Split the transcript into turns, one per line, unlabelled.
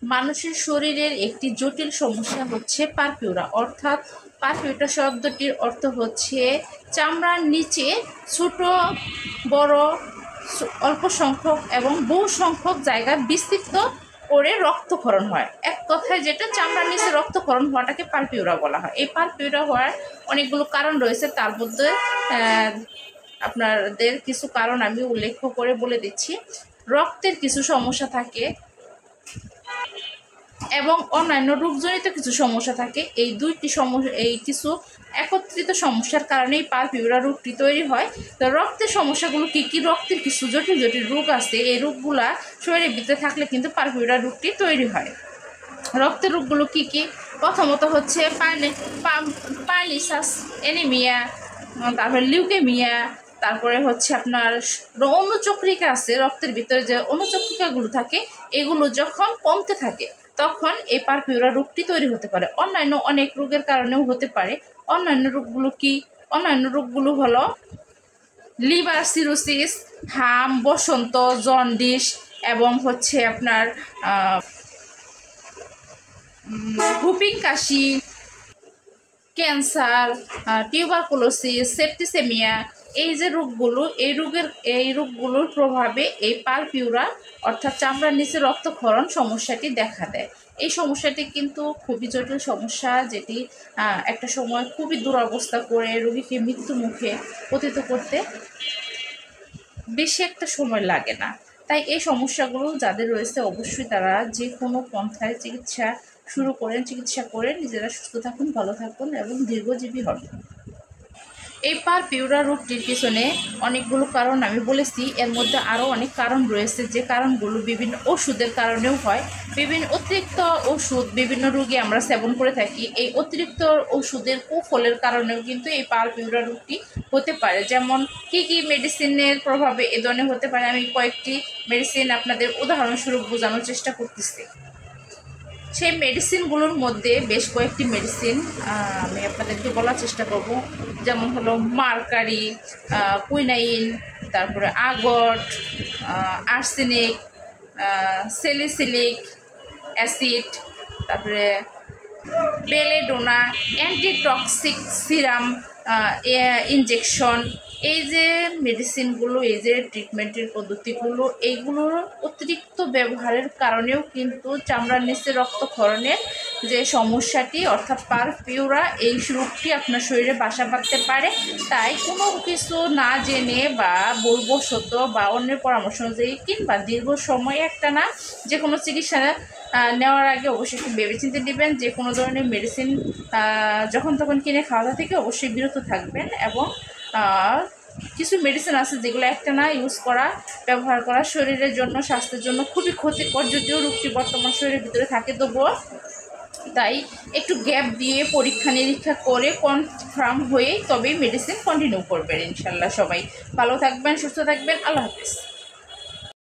মানুষের শরীরের একটি জটিল সমস্যা হচ্ছে পারপিউরা, অর্থাৎ পারপিউরা শব্দটির অর্থ হচ্ছে চামড়ার নিচে ছোট বড় অল্প সংখ্যক এবং বহু সংখ্যক জায়গায় বিস্তৃত করে রক্তক্ষরণ হয়। এক কথায় যেটা চামড়ার নিচে রক্তক্ষরণ হওয়াটাকে পারপিউরা বলা হয়। এই পারপিউরা হওয়ার অনেকগুলো কারণ রয়েছে, তার মধ্যে আপনাদের কিছু কারণ আমি উল্লেখ করে বলে দিচ্ছি। রক্তের কিছু সমস্যা থাকে এবং অন্যান্য রোগজনিত কিছু সমস্যা থাকে। এই দুইটি সমস্যা, এই কিছু একত্রিত সমস্যার কারণেই পারপিউরা রোগটি তৈরি হয়। তো রক্তের সমস্যাগুলো কী কী? রক্তের কিছু জটিল জটিল রোগ আছে, এই রোগগুলা শরীরের ভিতরে থাকলে কিন্তু পারপিউরা রোগটি তৈরি হয়। রক্তের রোগগুলো কী কী? প্রথমত হচ্ছে পার্লিসাস অ্যানিমিয়া, তারপরে লিউকেমিয়া, তারপরে হচ্ছে আপনার অনুচক্রিকা আছে, রক্তের ভিতরে যে অনুচক্রিকাগুলো থাকে এগুলো যখন কমতে থাকে তখন এই পারপিউরা রোগটি তৈরি হতে পারে। অন্যান্য অনেক রোগের কারণেও হতে পারে। অন্যান্য রোগগুলো কি? অন্যান্য রোগগুলো হলো লিভার সিরোসিস, হাম, বসন্ত, জন্ডিস এবং হচ্ছে আপনার হুপিং কাশি, ক্যান্সার, টিউবারকুলোসিস, সেপ্টিসেমিয়া, এই যে রোগগুলো, এই রোগগুলোর প্রভাবে এই পারপিউরা অর্থাৎ চামড়ার নিচে রক্তক্ষরণ সমস্যাটি দেখা দেয়। এই সমস্যাটি কিন্তু খুবই জটিল সমস্যা, যেটি একটা সময় খুবই দুরবস্থা করে রোগীকে মৃত্যু মুখে পতিত করতে বেশি একটা সময় লাগে না। তাই এই সমস্যাগুলো যাদের রয়েছে অবশ্যই তারা যে কোনো পন্থায় চিকিৎসা করে নিজেরা সুস্থ থাকুন, ভালো থাকুন এবং দীর্ঘজীবী হন। এই পারপিউরা রোগটির পিছনে অনেকগুলো কারণ আমি বলেছি, এর মধ্যে আরও অনেক কারণ রয়েছে, যে কারণগুলো বিভিন্ন ওষুধের কারণেও হয়। বিভিন্ন অতিরিক্ত ওষুধ বিভিন্ন রোগে আমরা সেবন করে থাকি, এই অতিরিক্ত ওষুধের কুফলের কারণেও কিন্তু এই পারপিউরা রোগটি হতে পারে। যেমন কী কী মেডিসিনের প্রভাবে এ ধরনের হতে পারে, আমি কয়েকটি মেডিসিন আপনাদের উদাহরণস্বরূপ বোঝানোর চেষ্টা করতেছি। সেই মেডিসিনগুলোর মধ্যে বেশ কয়েকটি মেডিসিন আমি আপনাদেরকে বলার চেষ্টা করব, যেমন হলো মার্কারি, কুইনাইন, তারপরে আগট, আর্সেনিক, স্যালিসিলিক অ্যাসিড, তারপরে বেলেডোনা, অ্যান্টিটক্সিক সিরাম ইনজেকশন। এই যে মেডিসিনগুলো, এই যে ট্রিটমেন্টের পদ্ধতিগুলো, এইগুলোর অতিরিক্ত ব্যবহারের কারণেও কিন্তু চামড়ার নিচে রক্তক্ষরণের যে সমস্যাটি অর্থাৎ পারপিউরা, এই রোগটি আপনার শরীরে বাসা বাঁধতে পারে। তাই কোনো কিছু না জেনে বা ভুলবশত বা অন্যের পরামর্শ অনুযায়ী কিংবা দীর্ঘ সময় একটা না যে কোনো চিকিৎসা নেওয়ার আগে অবশ্যই একটু ভেবেচিন্তে নেবেন। যে কোনো ধরনের মেডিসিন যখন তখন কিনে খাওয়া থেকে অবশ্যই বিরত থাকবেন। এবং কিছু মেডিসিন আছে যেগুলো একটা না ব্যবহার করা শরীরের জন্য, স্বাস্থ্যের জন্য খুবই ক্ষতিকর, যদিও রোগটি বর্তমান শরীরের ভিতরে থাকে তবুও। তাই একটু গ্যাপ দিয়ে পরীক্ষা নিরীক্ষা করে কনফার্ম হয়ে তবেই মেডিসিন কন্টিনিউ করবেন। ইনশাল্লাহ সবাই ভালো থাকবেন, সুস্থ থাকবেন। আল্লাহ হাফেজ।